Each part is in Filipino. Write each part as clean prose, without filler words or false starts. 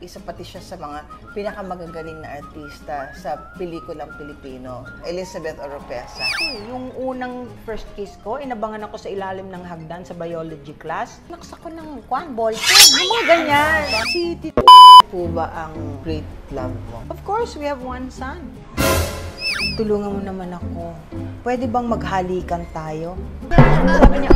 Isa pati siya sa mga pinakamagagaling na artista sa pelikulang Pilipino, Elizabeth Oropesa. Yung unang first kiss ko, inabangan ako sa ilalim ng hagdan sa biology class. Naksa ko ng ballpen. Yung mga ganyan. Si Tito Po ba ang great love mo? Of course, we have one son. Tulungan mo naman ako. Pwede bang maghalikan tayo? Sabi niya,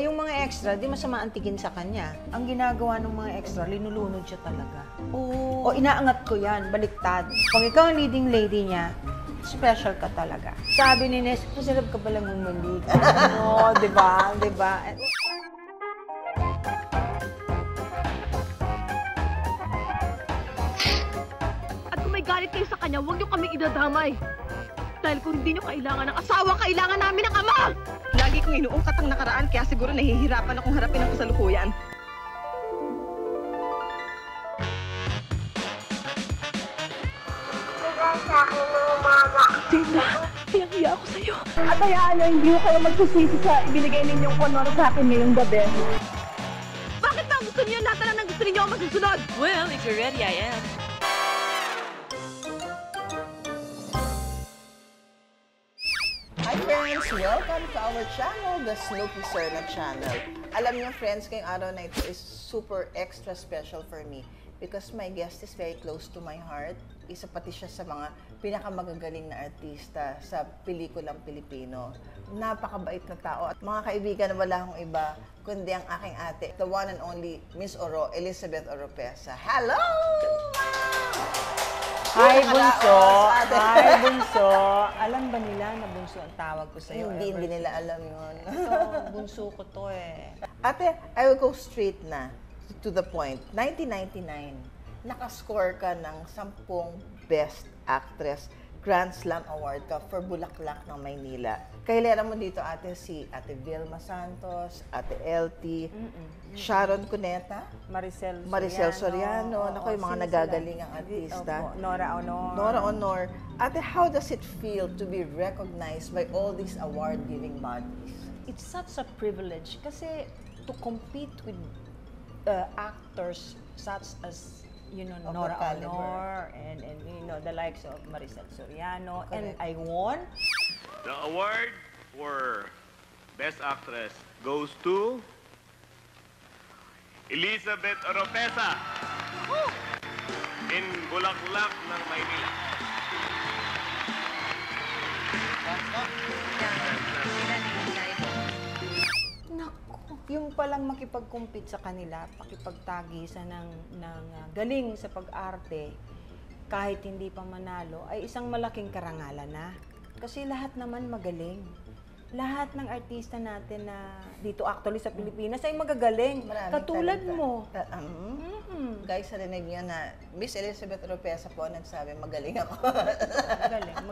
yung mga extra, di masama antigin sa kanya. Ang ginagawa ng mga extra, linulunod siya talaga. O inaangat ko yan, baliktad. Pag ikaw ang leading lady niya, special ka talaga. Sabi ni Nes, masarap ka palang umalik. Oo, di ba? Di ba? At kung may galit kayo sa kanya, huwag niyo kami idadamay. Dahil kung hindi niyo kailangan ng asawa, kailangan namin ng ama! Lagi kong inuungkat ang nakaraan, kaya siguro nahihirapan akong harapin ang kasalukuyan. Tina, hiyang-hiya ako sa'yo. At hayaan na hindi ko kayo magsisisi sa ibinigay ninyong honor sa akin ngayong gabi. Bakit ba gusto niyo lahat na lang gusto ninyo ang masusunod? Well, if you're ready, I am. Hi friends! Welcome to our channel, the Snooki Serna Channel. Alam niyo friends, ngayong araw na ito is super extra special for me because my guest is very close to my heart. Isa pati siya sa mga pinakamagagaling na artista sa pelikulang Pilipino. Napakabait na tao at mga kaibigan, wala akong iba kundi ang aking ate, the one and only Miss Oro, Elizabeth Oropesa. Hello! Hi, Bunso! Hi, Bunso! Alam ba nila na Bunso ang tawag ko sa'yo? Hindi nila alam yun. Ito, Bunso ko to eh. Ate, I will go straight na to the point. 1999, nakascore ka ng 10 Best Actress Grand Slam Award ka for Bulaklak ng Maynila. Kailera mo dito, ate, si Ate Vilma Santos, Ate LT, Sharon Cuneta, Maricel Soriano. Naku, yung mga nagagaling ang artista. Nora Honor. Nora Honor. Ate, how does it feel to be recognized by all these award-giving bodies? It's such a privilege kasi to compete with actors such as Of Nora the caliber. Honor and the likes of Maricel Soriano. Correct. And I won. The award for Best Actress goes to Elizabeth Oropesa in Bulaklak ng Maynila. Yung palang makipag-compete sa kanila, pakipagtagisan ng galing sa pag-arte, kahit hindi pa manalo, ay isang malaking karangalan na. Kasi lahat naman magaling. Lahat ng artista natin na dito actually sa Pilipinas ay magagaling. Maraming Katulad talenta. mo. Guys, narinig niyo na Miss Elizabeth Oropesa po nagsabi, magaling ako.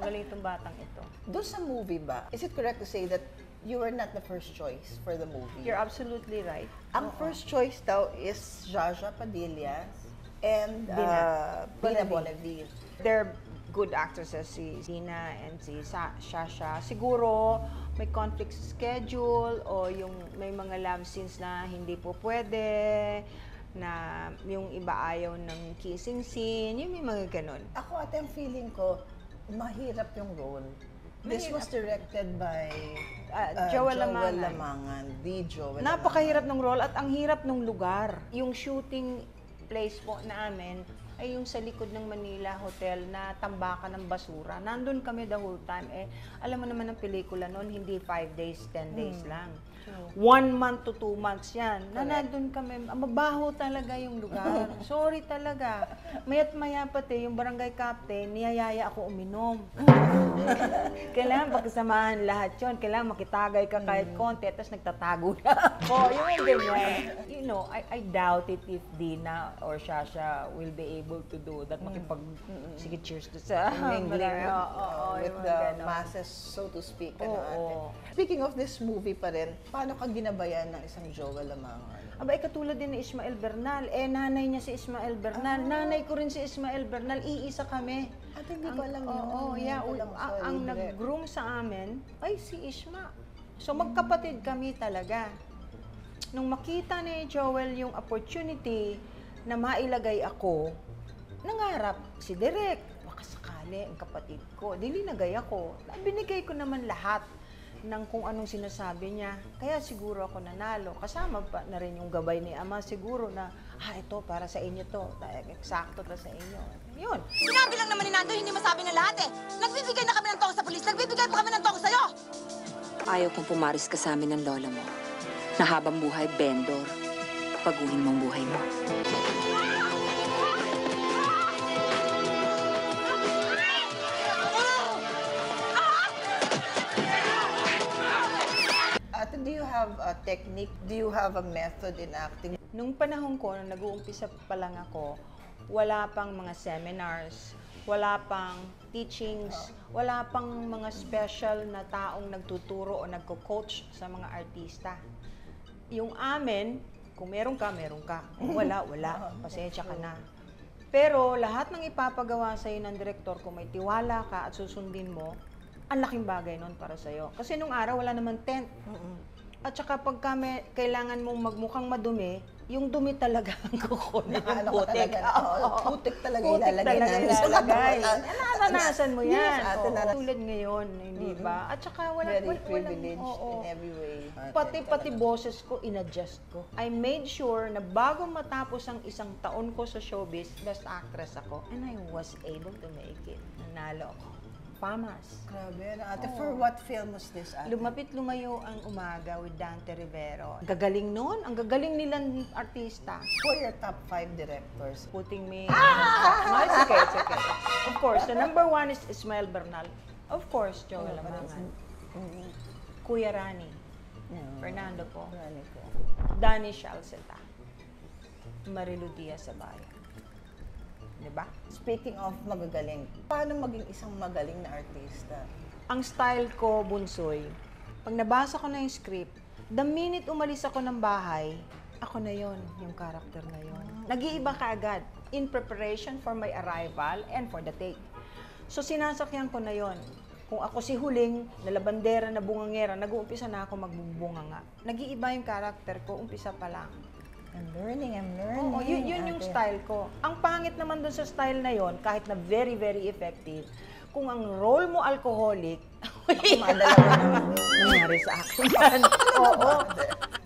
Magaling itong batang ito. Doon sa movie ba, is it correct to say that you were not the first choice for the movie? You're absolutely right. Ang first choice daw is Jaja Padilla and Dina Bonneville. They're good actresses, si Dina and si Shasha. Siguro may conflict sa schedule o yung may mga love scenes na hindi po pwede, na yung iba ayaw ng kissing scene, yung may mga ganun. Ako ate, ang feeling ko, mahirap yung role. This was directed by Joel Joel Lamangan. Lamangan. Joel Napakahirap ng role at ang hirap ng lugar. Yung shooting place po namin ay yung sa likod ng Manila Hotel na tambakan ng basura. Nandun kami the whole time. Alam mo naman ang pelikula noon, hindi 5 days, 10 days lang. 1 month to 2 months yan. Nandun kami. Mabaho talaga yung lugar. Sorry talaga. Maya't maya pati, yung barangay captain, niyayaya ako uminom. Kailangan pagkasamahan lahat yun. Kailangan makitagay ka kahit konti, tapos nagtatago na ako. Yung ganyan. I doubt it if Dina or Shasha will be able to do that. Sige, cheers to sa mingling with yung the ganon. masses, so to speak. Oo. Speaking of this movie pa rin, paano ka ginabayan ng isang Joel Lamangan? Aba, katulad din ni Ismael Bernal. Nanay niya si Ismael Bernal. Nanay ko rin si Ismael Bernal. Iisa kami. At hindi ko alam yun. Oo, yeah. Ang nag-groom sa amin ay si Isma. So, magkapatid kami talaga. Nung makita ni Joel yung opportunity na mailagay ako nangarap si Direk. Baka sakali ang kapatid ko. Dilinagay ako. Binigay ko naman lahat ng kung anong sinasabi niya. Kaya siguro ako nanalo. Kasama pa na rin yung gabay ni Ama siguro na, ito para sa inyo to. Eksakto to sa inyo. Yun. Sinabi lang naman ni Nando, hindi masabi ng lahat eh. Nagbibigay na kami ng tong sa pulis, nagbibigay pa kami ng tong sa'yo. Ayaw kong pumaris ka sa amin ng lola mo. Na habang buhay, vendor. Paguhin mo ang buhay mo. Ate, do you have a technique? Do you have a method in acting? Nung panahon ko, nung nag-uumpisa pa lang ako, wala pang mga seminars, wala pang teachings, wala pang mga special na taong nagtuturo o nagko-coach sa mga artista. Yung amin, kung meron ka, meron ka. Kung wala, wala. Pasensya ka na. Pero lahat ng ipapagawa sa'yo ng direktor, kung may tiwala ka at susundin mo, ang laking bagay nun para sa'yo. Kasi nung araw, wala naman tent. At saka pagka kailangan mong magmukhang madumi, yung dumi talaga ang kukunin yung putik. Putik talaga Putik ilalagay talaga namin sa ilalagay. katawan. Naranasan mo yan. Yes, ate, Oo. Tulad ngayon, hindi ba? At saka Very privileged oo. in every way. Pati boses ko, in-adjust ko. I made sure na bago matapos ang isang taon ko sa showbiz, best actress ako. And I was able to make it. Nanalo ako. Famas. Grabe, ate. For what film was this, ate? Lumapit lumayo ang umaga with Dante Rivero. Gagaling nun. Ang gagaling nilang artista. Who are your top 5 directors? Putting me... No, it's okay, it's okay. Of course, the number 1 is Ismael Bernal. Of course, Joel Lamangan. Kuya Rani. Fernando po. Danny Shalceta. Marilu Diaz Sabaya. Diba? Speaking of magagaling, paano maging isang magaling na artista? Ang style ko, Bunsoy, pag nabasa ko na yung script, the minute umalis ako ng bahay, ako na yon, yung character na yon. Nag-iiba ka agad in preparation for my arrival and for the take. So sinasakyan ko na yon. Kung ako si Huling, na labandera, na bungangera, nag-uumpisa na ako magbubunga nga. Nag-iiba yung character ko, umpisa pa lang. I'm learning. Oo, yun yung style ko. Ang pangit naman dun sa style na yon, kahit na very, very effective, kung ang role mo alcoholic, nangyari sa akin yan. Oo.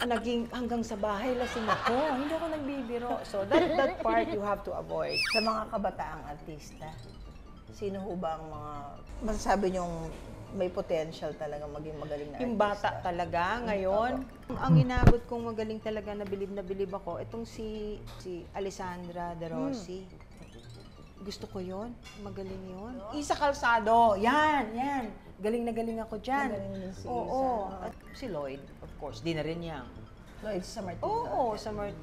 Naging hanggang sa bahay, lasing ako. Hindi ako nagbibiro. So that part you have to avoid. Sa mga kabataang artista, sino ho ba ang mga, masasabi niyong may potential talaga maging magaling na artista? Yung bata talaga ngayon. Ang inabot kong magaling talaga na bilib ako, itong si Alessandra De Rossi. Gusto ko yon, magaling yon. Isa Calzado, yan. Galing na galing ako dyan. Magaling din si Oo. Isa. At si Lloyd, of course, di na rin niya. Lloyd sa Martin. Oo, sa Martin.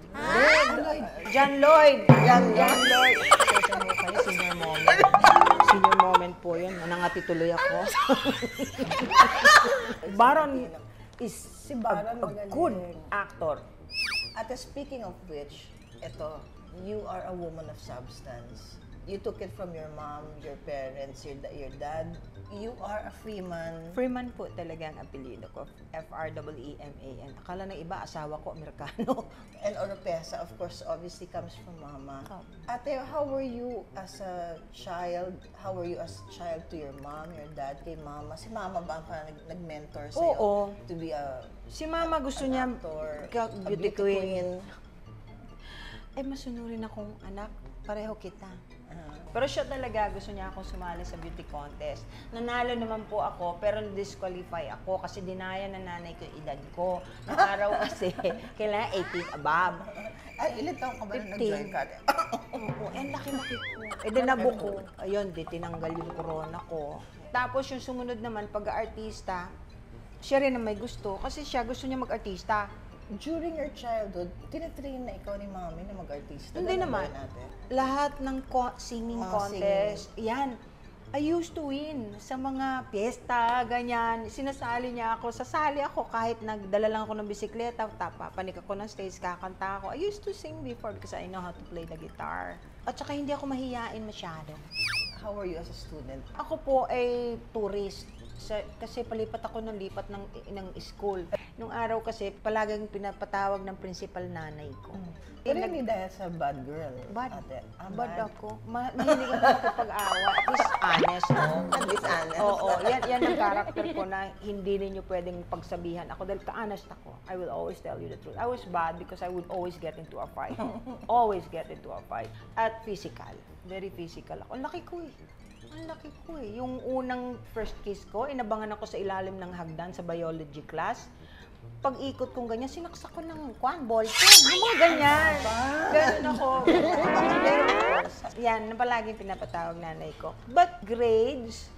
Lloyd. John Lloyd. John Lloyd. Kasi kayo, senior moment. Senior moment po yun. Nanangati tuloy ako. Baron is Si Baron a magaling. good actor. At speaking of which, ito, you are a woman of substance. You took it from your mom, your parents, your dad. You are a Freeman. Freeman po talaga ang apelido ko. F-R-E-E-M-A-N. Akala ng iba, asawa ko, Amerikano. And Oropesa, of course, obviously comes from mama. Oh. Ate, how were you as a child? How were you as a child to your mom, your dad, kay mama? Si mama ba ang parang nag-mentor sa'yo? Oo. To be a Si mama gusto an niya, actor, a beauty queen. Masunurin akong anak, pareho kita. Pero siya talaga, gusto niya akong sumali sa beauty contest. Nanalo naman po ako, pero na-disqualify ako kasi dinaya na nanay ko yung edad ko. Nung araw kasi, kailangan 18 above. Ay, ilan taong ka ba nung 15. nag-join ka? Oo, laki-laki ko. Di nabuko. Ayun, tinanggal yung corona ko. Tapos yung sumunod naman, pag-artista, siya rin ang may gusto kasi siya gusto niya mag-artista. During your childhood, tinitrain na ikaw ni mami na mag-artista? Hindi Ganun ba naman. yun, ate? Lahat ng singing Mga contest, yan. I used to win sa mga piyesta, ganyan. Sinasali niya ako. Sasali ako kahit nagdala lang ako ng bisikleta, panik ako ng stage, kakanta ako. I used to sing before because I know how to play the guitar. At saka hindi ako mahiyain masyado. How were you as a student? Ako po ay tourist. Kasi palipat ako ng lipat ng school. Nung araw kasi, palaging pinapatawag ng principal nanay ko. Pero hindi dahil sa bad girl, Bad. ate. Bad ako. Mahilig ako kapag awa. At least honest. No? At least honest. Oo, yan ang character ko na hindi ninyo pwedeng pagsabihan ako dahil ka-honest ako. I will always tell you the truth. I was bad because I would always get into a fight. Always get into a fight. At physical. Very physical ako. Ang laki ko eh. Ang laki ko eh. Yung unang first kiss ko, inabangan ako sa ilalim ng hagdan sa biology class. Pag-ikot kong ganyan, sinaksak ko ng ball pen. Yung mga ganyan. Ganun ako. Pero, yan, palaging pinapatawag nanay ko. But grades,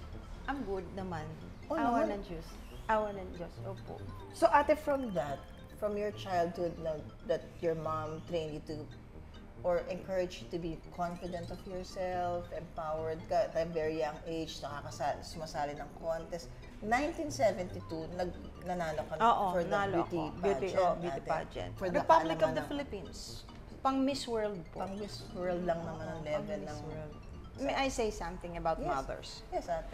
I'm good naman. Awa ng Diyos. Awa ng Diyos. Opo. So ate, from your childhood that your mom trained you to or encouraged you to be confident of yourself, empowered ka at a very young age, sumasali ng contest. 1972, nanalo ka for the beauty pageant. For the Republic of the Philippines. Pang Miss World po. Pang Miss World lang naman ang level ng... May I say something about mothers? Yes, ate.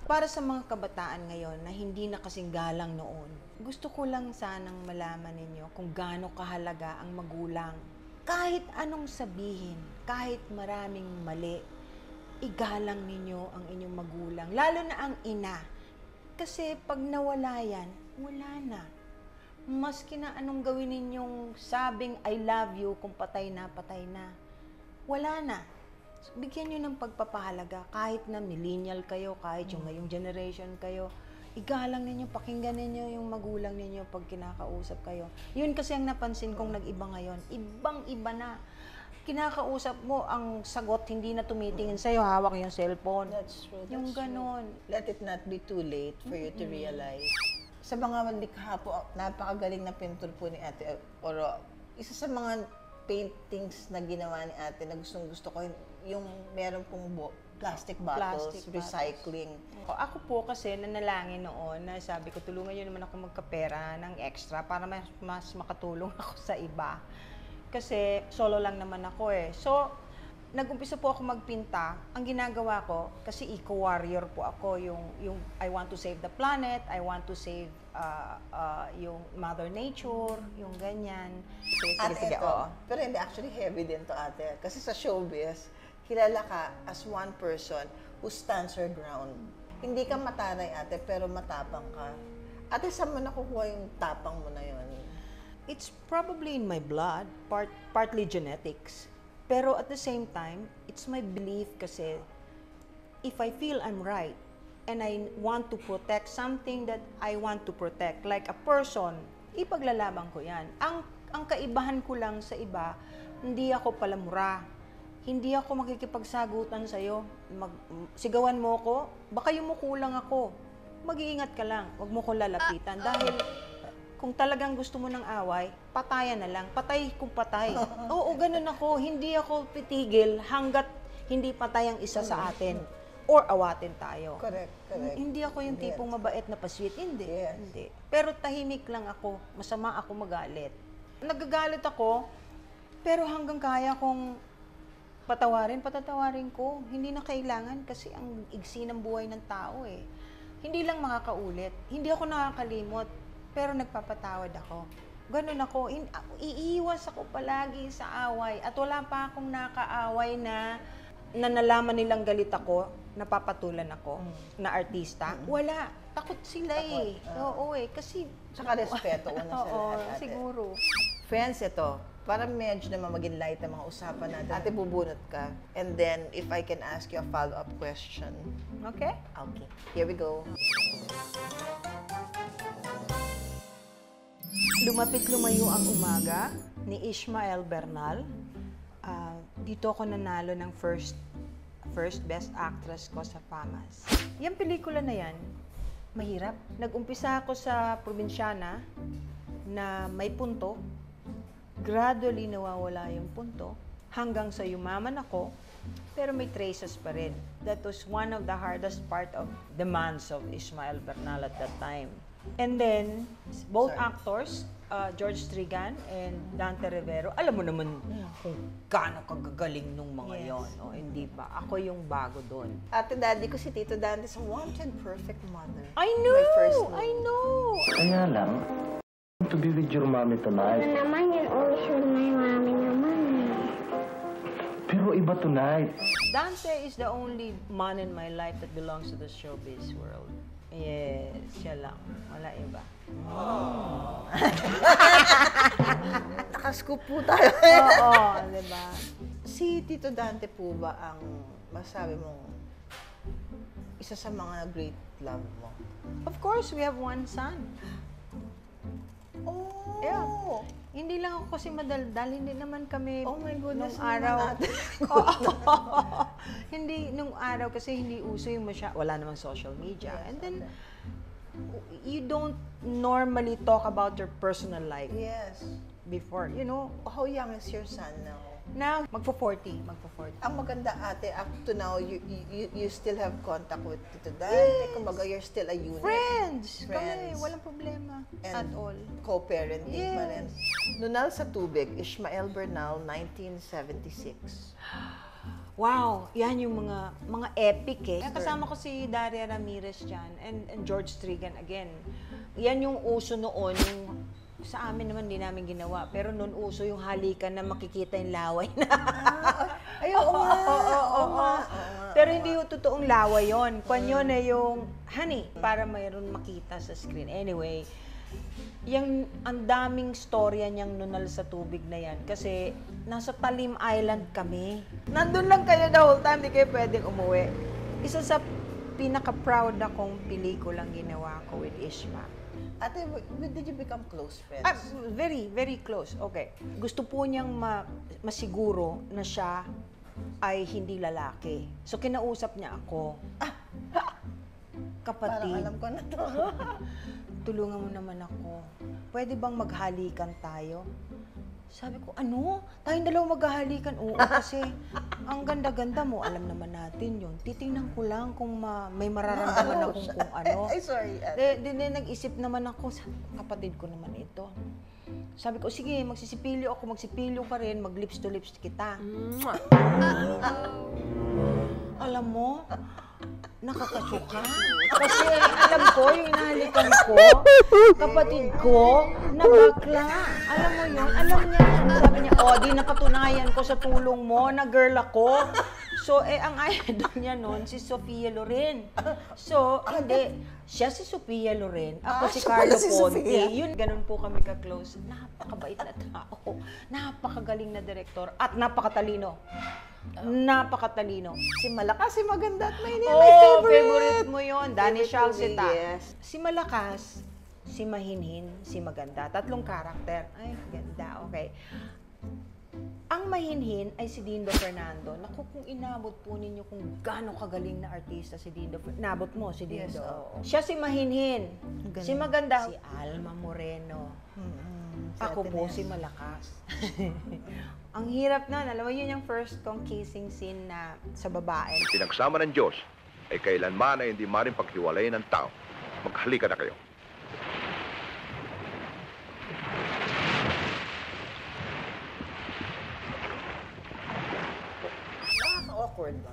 Para sa mga kabataan ngayon na hindi na kasing galang noon, gusto ko lang sanang malaman ninyo kung gaano kahalaga ang magulang. Kahit anong sabihin, kahit maraming mali, igalang ninyo ang inyong magulang, lalo na ang ina. Kasi pag nawala yan, wala na. Maski na anong gawin ninyong sabing I love you kung patay na, wala na. So, bigyan nyo ng pagpapahalaga, kahit na millennial kayo, kahit yung ngayong generation kayo, igalang ninyo, pakinggan ninyo yung magulang ninyo pag kinakausap kayo. Yun kasi ang napansin kong nag-iba ngayon. Ibang-iba na. Kinakausap mo, ang sagot hindi na tumitingin sa'yo, hawak yung cellphone. That's true. Yung ganon. Let it not be too late for you to realize. Sa mga likha po, napakagaling na pintor po ni Ate Oro. Isa sa mga paintings na ginawa ni Ate na gustong-gusto ko, yung meron pong plastic bottles, recycling. Ako po kasi nanalangin noon na sabi ko, tulungan nyo naman ako magkapera ng extra para mas makatulong ako sa iba. Kasi solo lang naman ako eh. So, nag-umpisa po ako magpinta. Ang ginagawa ko, kasi eco-warrior po ako, yung I want to save the planet, I want to save yung Mother Nature, yung ganyan. Sige, oo. Pero hindi, actually heavy din to, ate. Kasi sa showbiz, kilala ka as one person who stands her ground. Hindi ka mataray, ate, pero matapang ka. Ate, saan mo nakukuha yung tapang mo na yun? It's probably in my blood, partly genetics. Pero at the same time, it's my belief kasi if I feel I'm right and I want to protect something that I want to protect, like a person, ipaglalaban ko yan. Ang kaibahan ko lang sa iba, hindi ako palamura. Hindi ako makikipagsagutan sa'yo. Sigawan mo ko, baka yung mukulang ako. Mag-iingat ka lang, huwag mo ko lalapitan. Dahil kung talagang gusto mo ng away, patayan na lang. Patay kung patay. Oo, ganun ako. Hindi ako pitigil hanggat hindi patay ang isa sa atin. Or awatin tayo. Correct. Hindi ako yung tipong mabait na pasweet. Hindi. Pero tahimik lang ako. Masama ako magalit. Nagagalit ako, pero hanggang kaya kong patatawarin ko. Hindi na kailangan kasi ang igsi ng buhay ng tao eh. Hindi lang makakaulit. Hindi ako nakakalimot. Pero nagpapatawad ako. Ganun ako. Iiwas ako palagi sa away. At wala pa akong nakaaway na nalaman nilang galit ako, napapatulan ako, na artista. Wala. Takot sila eh. Oo eh. Kasi... Tsaka respeto una sa oo, lahat, ate. siguro. Friends, ito. Para medyo naman maging light ang mga usapan natin. Ate, bubunot ka. And then, if I can ask you a follow-up question. Okay? Okay. Here we go. Lumapit lumayo ang umaga ni Ishmael Bernal. Dito ako nanalo ng first best actress ko sa FAMAS. Yung pelikula na yan, mahirap. Nag-umpisa ako sa probinsyana na may punto. Gradually nawawala yung punto hanggang sa yumaman ako, pero may traces pa rin. That was one of the hardest part of the months of Ishmael Bernal at that time. And then, both actors, George Strigan and Dante Rivero, alam mo naman kung gaano kagagaling nung mga yon, no? Hindi ba? Ako yung bago doon. Ate Daddy ko si Tito Dan is a wanted perfect mother. I know! My first movie. I know! Kaya lang, to be with your mommy tonight. Naman yun, always with my mommy naman eh. Pero iba tonight. Dante is the only man in my life that belongs to the showbiz world. Yes, siya lang. Wala iba. Nakascoop po tayo. Oo, diba? Si Tito Dante po ba ang masabi mong isa sa mga great love mo? Of course, we have one son. Oh! Yeah. Hindi lang ako kasi madaldal, hindi naman kami Oh my goodness, nung araw. naman Hindi, nung araw kasi hindi uso yung wala namang social media. Yes, And then, you don't normally talk about your personal life Yes. before, you know. How young is your son now? Now, magpo-40. Ang maganda ate, up to now, you still have contact with Tito Dante. Kumbaga, you're still a unit. Friends! Kami, Friends. walang problema And at all. Co-parenting pa rin. Yes. Nunal sa Tubig, Ishmael Bernal, 1976. Wow, yan yung mga epic eh. Kasama ko si Daria Ramirez dyan and George Strigan again. Yan yung uso noon, yung sa amin naman hindi namin ginawa. Pero noon uso yung halikan na makikita yung laway na. Ay, oo nga. Oo nga. Pero hindi yung totoong laway yun. Kwan yun eh yung honey para mayroon makita sa screen. Anyway, yung ang daming storya niyang nunal sa tubig na yan kasi nasa Talim Island kami. Nandun lang kayo the whole time, di kayo pwedeng umuwi. Isa sa pinaka-proud akong pelikulang ginawa ko with Ishma. Ate, when did you become close friends? Very, very close. Okay. Gusto po niyang masiguro na siya ay hindi lalaki. So, kinausap niya ako. Kapatid. Parang alam ko na to. Tulungan mo naman ako. Pwede bang maghalikan tayo? Sabi ko, ano? Tayong dalawa maghahalikan? Oo, kasi ang ganda-ganda mo. Alam naman natin yun. Titingnan ko lang kung may mararamdaman akong kung ano. Ay, sorry. Nag-isip naman ako, kapatid ko naman ito. Sabi ko, sige, magsisipilyo ako, magsipilyo ka rin, mag-lips to lips kita. Alam mo, nakakasuka. Kasi alam ko, yung inahalikan ko, kapatid ko, na bakla. Alam mo yun, alam niya. Sabi niya, di napatunayan ko sa tulong mo na girl ako. So, ang idol niya noon, si Sofia Loren. So, hindi. Siya si Sofia Loren. Ako si Carlo Ponte. Yun, ganun po kami ka-close. Napakabait na tao. Napakagaling na direktor. At napakatalino. Napakatalino. Si Malakas, si Maganda at my favorite mo yun. Danny Shalcita. Yes. Si Malakas, si Mahinhin, si Maganda. Tatlong karakter. Ay, ganda. Okay. Ang Mahinhin ay si Dindo Fernando. Naku, kung inabot po ninyo kung gaano kagaling na artista si Dindo Fernando. Nabot mo si Dindo. Yes, oo. Siya si Mahinhin. Si Maganda, si Alma Moreno. Ako po si Malakas. Ang hirap na, alam mo, yun yung first kong kissing scene na sa babae. Pinagsama ng Diyos ay kailanman ay hindi maring paghiwalayin ng tao. Maghalika na kayo. Nakaka-awkward ba?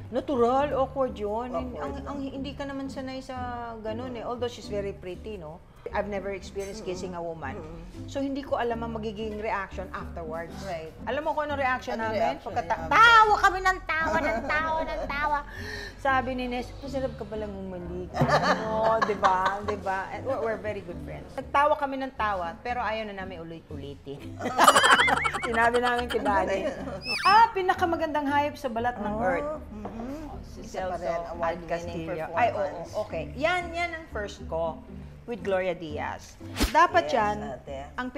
Natural, awkward yun. Awkward Ang hindi ka naman sanay sa ganun eh. Although she's very pretty, no? I've never experienced kissing a woman. So, hindi ko alam ang magiging reaction afterwards. Right. Alam mo kung ano reaction Ano namin? reaction? Tawa kami ng tawa. Sabi ni Nes, masarap ka palang umalik. No, di ba? And we're very good friends. Nagtawa kami ng tawa, pero ayaw na namin ulit-ulitin. Sinabi namin kay Danny. Pinakamagandang hayop sa balat ng Earth. Si Isa pa Celso rin, award-winning Castillo. performance. Ay, oo, okay. Yan ang first ko with Gloria Diaz. Dapat Yes, yan, ate. ang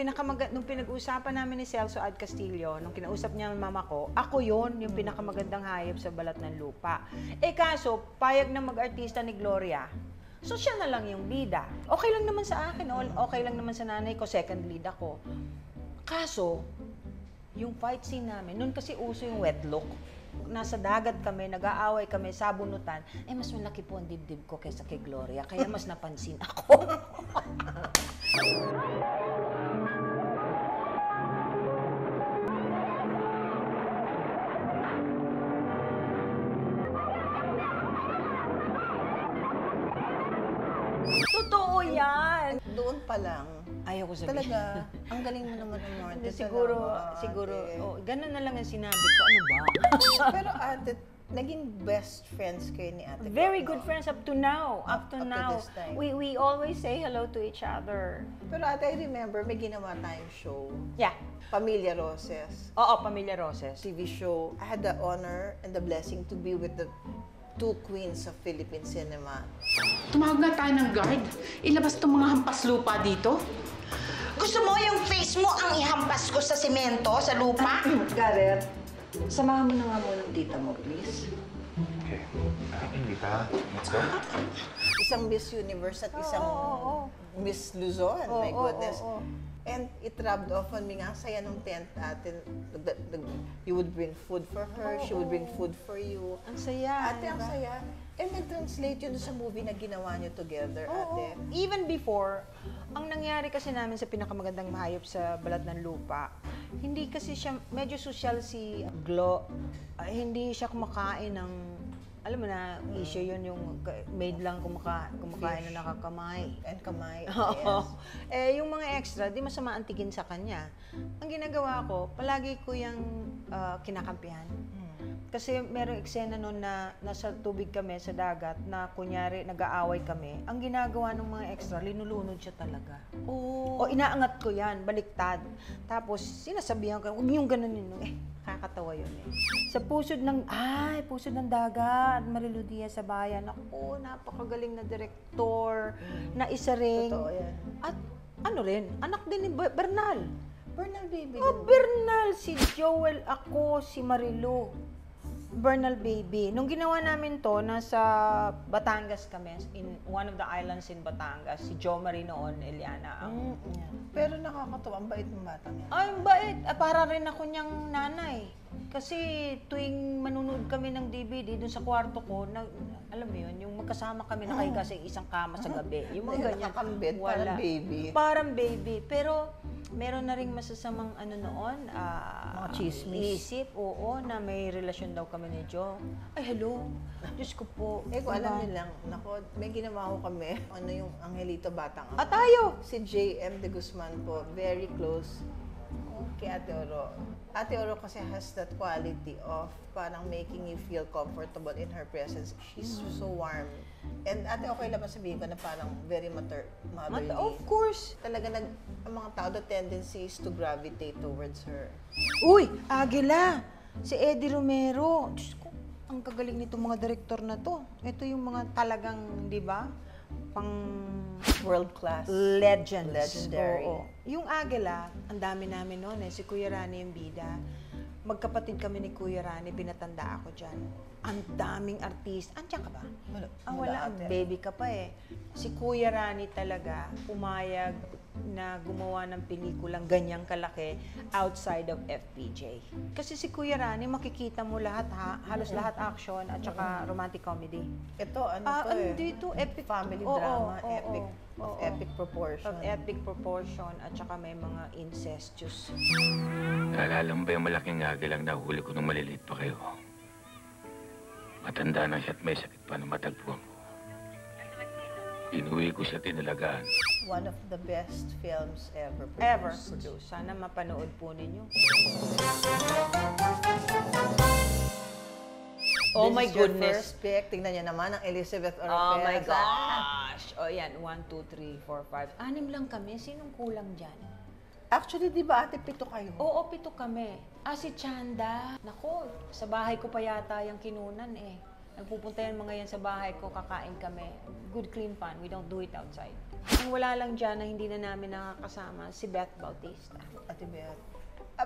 nung pinag-usapan namin ni Celso Ad Castillo, nung kinausap niya ang mama ko, ako yon yung pinakamagandang hayop sa balat ng lupa. Kaso, payag na mag-artista ni Gloria. So, siya na lang yung bida. Okay lang naman sa akin, okay lang naman sa nanay ko, second lead ako. Kaso, yung fight scene namin, noon kasi uso yung wet look. nasa dagat kami, nag-aaway kami, sabunutan, mas malaki po ang dibdib ko kaysa kay Gloria, kaya mas napansin ako. Totoo yan! Doon pa lang. Ayaw ko sabihin. Talaga, ang galing mo naman ng Norte. Siguro, ganun na lang ang sinabi ko. Ano ba? Pero ate, naging best friends kayo ni ate. Very good friends up to now. Up to now. this time. We always say hello to each other. Pero ate, I remember, may ginawa tayong show. Yeah. Pamilya Roses. Oo, Pamilya Roses. TV show. I had the honor and the blessing to be with the two queens of Philippine cinema. Tumawag nga tayo ng guard. Ilabas itong mga hampas lupa dito. Gusto mo yung face mo ang ihampas ko sa semento, sa lupa? Gareth, samahan mo na nga muna ng tita mo, please. Okay. Tita, let's go. Isang Miss Universe at isang Miss Luzon. My goodness. And it rubbed off on me nga, saya nung tent atin. You would bring food for her, she would bring food for you. Ang saya. Ate, ang saya. And nag-translate yun sa movie na ginawa niyo together, ate. Even before, ang nangyari kasi namin sa Pinakamagandang Mahayop sa Balat ng Lupa, hindi kasi siya, medyo social si Glo. Hindi siya kumakain ng, alam mo na, issue yun yung maid lang kumakain na nakakamay. And kamay, Oo. yes. Yung mga extra, di masama antigin sa kanya. Ang ginagawa ko, palagi ko yung kinakampihan. Kasi merong eksena noon na nasa tubig kami sa dagat na kunyari nag-aaway kami. Ang ginagawa ng mga extra, linulunod siya talaga. O inaangat ko yan, baliktad. Tapos sinasabihan ko, huwag niyong ganun yun. Kakatawa yun eh. Sa pusod ng dagat, Marilu Diaz sa bayan. Ako, napakagaling na direktor, na isa ring. Totoo yan. At ano rin, anak din ni Bernal. Bernal baby. Bernal, si Joel, ako, si Marilu. Bernal baby. Nung ginawa namin to, nasa Batangas kami, in one of the islands in Batangas, si Jo Marie noon, Eliana. Pero nakakatawa, ang bait ng batang yan. Ay, bait. Para rin ako niyang nanay. Kasi tuwing manunood kami ng DVD dun sa kwarto ko, alam mo yun, yung magkasama kami nakahiga sa isang kama sa gabi. Yung mga ganyan. Nakakambit, parang baby. Parang baby. Pero meron na ring masasamang noon, mga chismis. Isip, na may relasyon daw kami ni Jo. Ay, hello. Diyos ko po. Kung alam niyo lang, nako, may ginawa ko kami, yung Angelito Batang. Tayo! Si J.M. de Guzman po, very close kay Ate Oro. Ate Oro kasi has that quality of parang making you feel comfortable in her presence. She's so warm. And ate, okay lang sabihin ko na parang very motherly. Of course. Talaga ang mga tao, the tendency is to gravitate towards her. Uy, Agila! Si Eddie Romero. Diyos ko, ang kagaling nitong mga direktor na to. Ito yung mga talagang, di ba, pang world-class. Legends. Legendary. Oo. Yung Agila, ang dami namin noon si Kuya Rani yung bida. Magkapatid kami ni Kuya Rani, pinatanda ako dyan. Ang daming artist. Andiyan ka ba? Wala. Baby ka pa eh. Si Kuya Rani talaga, pumayag na gumawa ng pelikulang ganyang kalaki outside of FPJ. Kasi si Kuya Rani, makikita mo lahat halos lahat action at saka romantic comedy. Ito, dito, epic. Family drama, epic. Of epic proportion. Of epic proportion at saka may mga incestuous. Naalala mo ba yung malaking agil lang nahuli ko nung maliliit pa kayo? Matanda na siya at may sakit pa na matagpuan ko. Inuwi ko siya tinalagaan. One of the best films ever produced. Ever produced. Sana mapanood po ninyo. Oh my goodness. First pick. Tingnan niyo naman ang Elizabeth Oropesa. Oh my gosh. O yan, 1, 2, 3, 4, 5. 6 lang kami. Sinong kulang dyan? Actually, di ba ate, 7 kayo? Oo, 7 kami. Si Chanda. Nako, sa bahay ko pa yata yung kinunan eh. Nagpupunta yan mga yan sa bahay ko, kakain kami. Good clean fun. We don't do it outside. Ang wala lang dyan na hindi na namin nakakasama, si Beth Bautista. Ate Beth.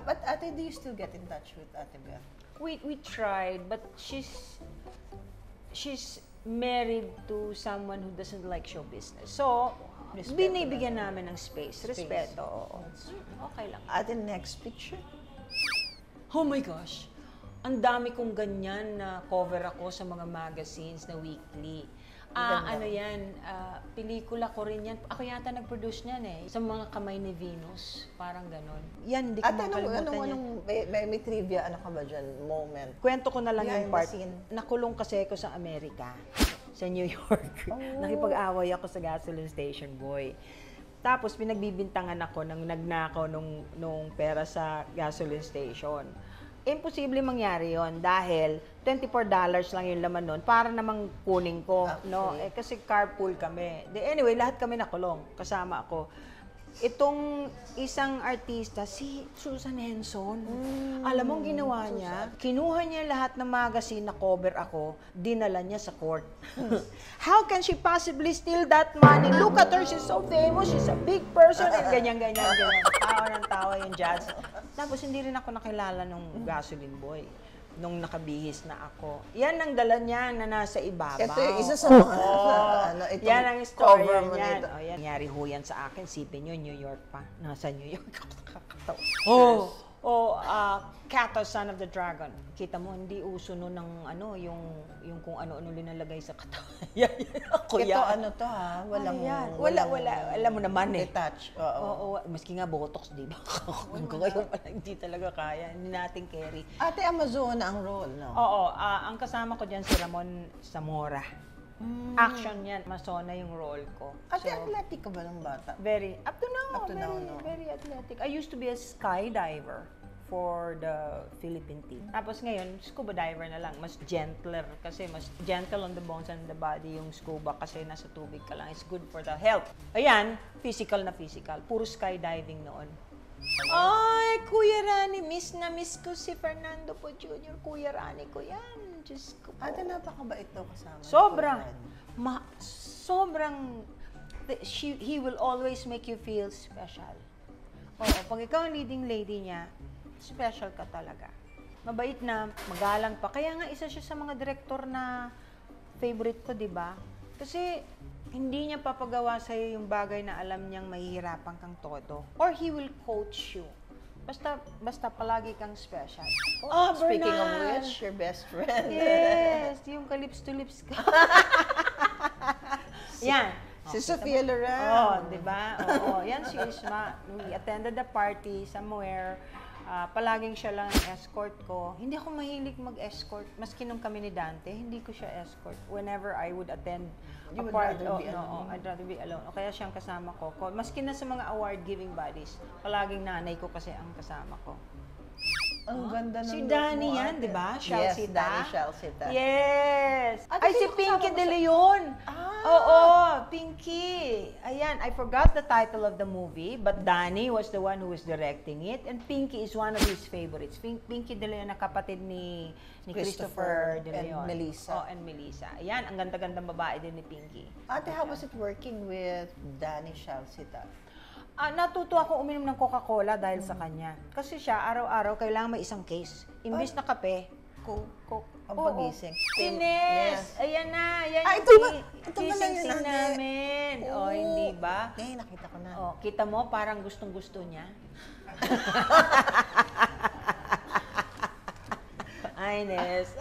But ate, do you still get in touch with Ate Beth? We tried, but she's married to someone who doesn't like show business. So, binibigyan namin ng space. Respeto. Okay lang. Ate, next picture. Oh my gosh. Ang dami kong ganyan na cover ako sa mga magazines na weekly. Ano yan, pelikula ko rin yan. Ako yata nag-produce niyan eh. Sa mga kamay ni Venus, parang ganon. Yan, hindi ko makalimutan yan. May trivia, ano ka ba dyan, moment? Kwento ko na lang yung part. Nakulong kasi ako sa Amerika, sa New York. Nakipag-away ako sa gasoline station boy. Tapos pinagbibintangan ako ng nagnakaw nung pera sa gasoline station. Imposible mangyari yon dahil $24 lang yung laman nun para namang kunin ko, no? Kasi carpool kami. Anyway, lahat kami nakulong, kasama ako. Itong isang artista, si Susan Henson, alam mo ang ginawa niya? Kinuha niya lahat ng magazine na cover ako, dinala niya sa court. How can she possibly steal that money? Look at her, she's so famous, she's a big person, and ganyan. Tawa ng tawa yung judge. Tapos hindi rin ako nakilala nung gasoline boy. Nung nakabihis na ako. Yan ang dala niya na nasa ibabaw. Ito yung isa sa mga, yan ang story niyan. Yan. Nangyari ho yan sa akin. Sipin nyo, New York pa. Nasa New York. Kato, Son of the Dragon. Kita mo, hindi uso nun ng yung kung ano-ano linalagay sa katawan. Ako yan. Ito ano to ha? Wala. Alam mo naman eh. Detach. Oo. Maski nga botox, di ba? Ngayon pala, hindi talaga kaya. Hindi natin carry. Ate Amazona ang role, no? Oo. Ang kasama ko dyan si Ramon Zamora. Action yan. Amazona yung role ko. Ate, athletic ka ba ng bata? Very. Up to now, no? Very athletic. I used to be a skydiver for the Philippine team. Tapos ngayon, scuba diver na lang. Mas gentler kasi mas gentle on the bones and the body yung scuba kasi nasa tubig ka lang. It's good for the health. Ayan, physical na physical. Puro skydiving noon. Ay, Kuya Rani, miss ko si Fernando po Jr. Kuya Rani ko yan. Diyos ko po. Ate, napakabait daw kasama. Sobrang, he will always make you feel special. Oo, pag ikaw ang leading lady niya, special ka talaga. Mabait na, magalang pa. Kaya nga isa siya sa mga direktor na favorite ko, di ba? Kasi hindi niya papagawa sa'yo yung bagay na alam niyang mahihirapan kang todo. Or he will coach you. Basta palagi kang special. Speaking of which, your best friend. Yes, yung ka-lips to lips ka. Yan. Si Sofia Loren. Di ba? Yan si Isma. We attended the party somewhere. Palaging siya lang ang escort ko. Hindi ako mahilig mag-escort. Maski nung kami ni Dante, hindi ko siya escort. Whenever I would attend a party, I'd rather be alone. O kaya siyang kasama ko. Maski na sa mga award-giving bodies, palaging nanay ko kasi ang kasama ko. Ang ganda ng si Danny yan, di ba? Yes, Danny Shalcita. Yes! Ay, si Pinky De Leon! Oo, Pinky! Ayan, I forgot the title of the movie, but Danny was the one who was directing it, and Pinky is one of his favorites. Pinky De Leon na kapatid ni Christopher De Leon. And Melissa. And Melissa. Ayan, ang ganda-gandang babae din ni Pinky. Ate, how was it working with Danny Shalcita? Natuto ako uminom ng Coca-Cola dahil sa kanya. Kasi siya, araw-araw, kailangan may isang case. Imbis na kape, Coke. Ang pagising. Ines! Ayan na! Yan ito na lang yun namin. Hindi ba? Okay, nakita ko na. Kita mo, parang gustong-gusto niya. Ay, Ines.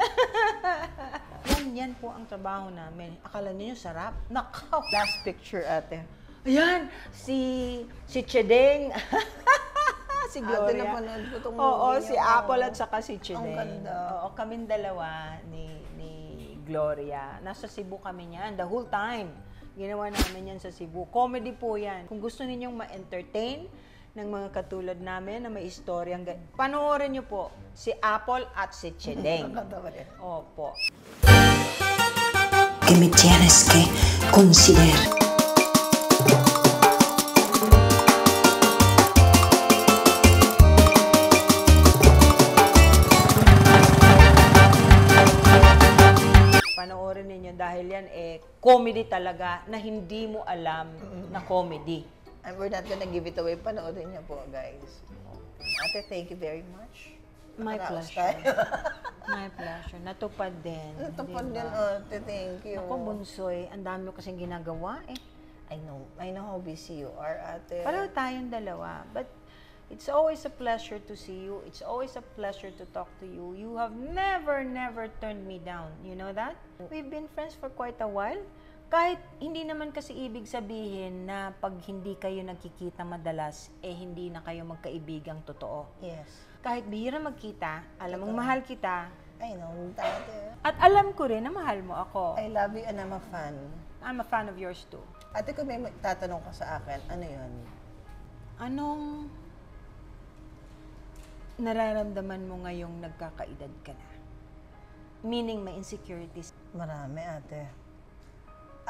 Yan po ang trabaho namin. Akala niyo sarap? Nakaw! Last picture, ate. Ayan, si Chedeng. Si Gloria. Napanood ko itong movie. Si Apple at saka si Chedeng. Ang ganda. Kaming dalawa ni Gloria. Nasa Cebu kami niyan the whole time. Ginawa namin yan sa Cebu. Comedy po yan. Kung gusto ninyong ma-entertain ng mga katulad namin na may istoryang panoorin niyo po si Apple at si Chedeng. Opo. Que me tienes que considerar. Panoorin ninyo dahil yan comedy talaga na hindi mo alam na comedy. And we're not gonna give it away. Panoorin niyo po, guys. Ate, thank you very much. My pleasure. My pleasure. Natupad din. Natupad din, ate. Thank you. Ako, Bunsoy, ang dami mo kasing ginagawa I know how busy you are, ate. Pareho tayong dalawa. But It's always a pleasure to see you. It's always a pleasure to talk to you. You have never turned me down. You know that? We've been friends for quite a while. Kahit hindi naman kasi ibig sabihin na pag hindi kayo nagkikita madalas, eh hindi na kayo magkaibigang totoo. Yes. Kahit bihira magkita, alam mong mahal kita. I know, dati. At alam ko rin na mahal mo ako. I love you and I'm a fan. I'm a fan of yours too. Ate, kung may tatanong ka sa akin, ano yun? Anong nararamdaman mo ngayong nagkakaedad ka na? Meaning may insecurities. Marami, ate.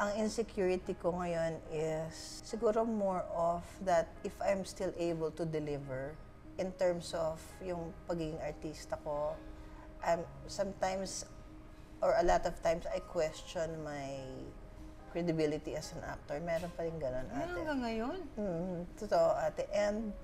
Ang insecurity ko ngayon is siguro more of that if I'm still able to deliver in terms of yung pagiging artista ko. Sometimes, or a lot of times, I question my credibility as an actor. Meron pa rin ganun, ate. Hanggang ngayon? Totoo, ate. And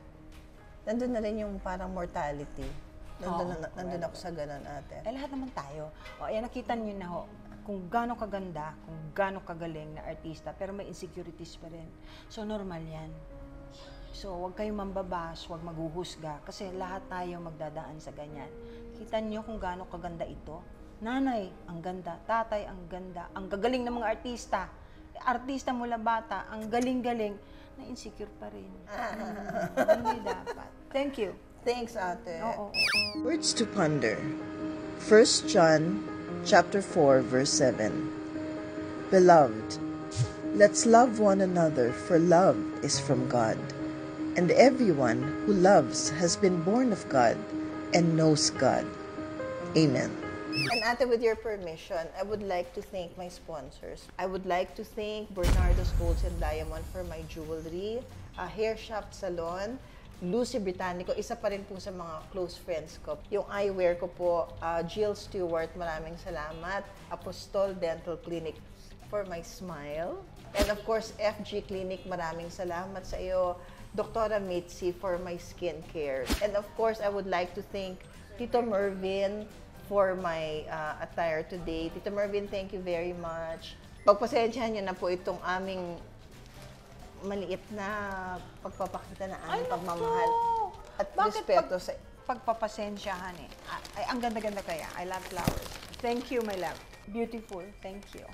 nandun na rin yung parang mortality. Nandun ako sa ganun, ate. Eh, lahat naman tayo. O, ayan, nakita niyo na ho, kung gaano kaganda, kung gaano kagaling na artista, pero may insecurities pa rin. So, normal yan. So, huwag kayong mambabash, huwag maghuhusga, kasi lahat tayo magdadaan sa ganyan. Kita niyo kung gaano kaganda ito. Nanay, ang ganda. Tatay, ang ganda. Ang gagaling ng mga artista. Artista mula bata, ang galing-galing, na-insecure pa rin. Hindi dapat. Thank you. Thanks, ate. Oo. Words to ponder. 1 John chapter 4, verse 7. Beloved, let's love one another, for love is from God. And everyone who loves has been born of God and knows God. Amen. And ate, with your permission, I would like to thank my sponsors. I would like to thank Bernardo's Golds and Diamond for my jewelry, Hair Shop Salon, Lucy Britannico, isa pa rin po sa mga close friends ko. Yung eyewear ko po, Jill Stewart, maraming salamat. Apostol Dental Clinic for my smile. And of course, FG Clinic, maraming salamat sa iyo. Dr. Mitzi for my skincare. And of course, I would like to thank Tito Mervin for my attire today. Tito Mervin, thank you very much. Pagpasensyahan niyo na po itong aming maliit na pagpapakita na aming pagmamahal at respeto sa pagpapasensyahan eh? Ay, ang ganda-ganda kaya. I love flowers. Thank you, my love. Beautiful. Thank you.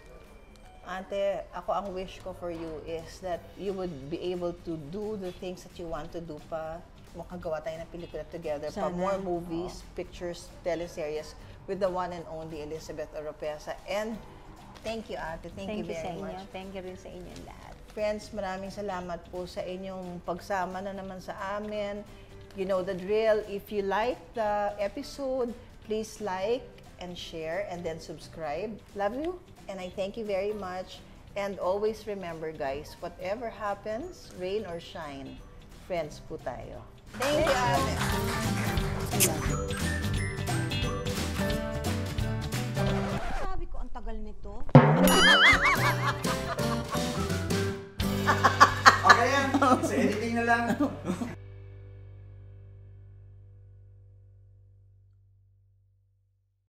Ate, ako ang wish ko for you is that you would be able to do the things that you want to do pa. Makagawa tayo ng pelikula together. Sana. Pa more movies, pictures, teleseries with the one and only Elizabeth Oropesa. And thank you, ate. Thank you very much. Thank you rin sa inyong lahat. Friends, maraming salamat po sa inyong pagsama na naman sa amin. You know the drill. If you like the episode, please like and share and then subscribe. Love you and I thank you very much. And always remember, guys, whatever happens, rain or shine, friends po tayo. Thank you, ate. Sabi ko, ang tagal nito. Okay yan. Sa editing na lang.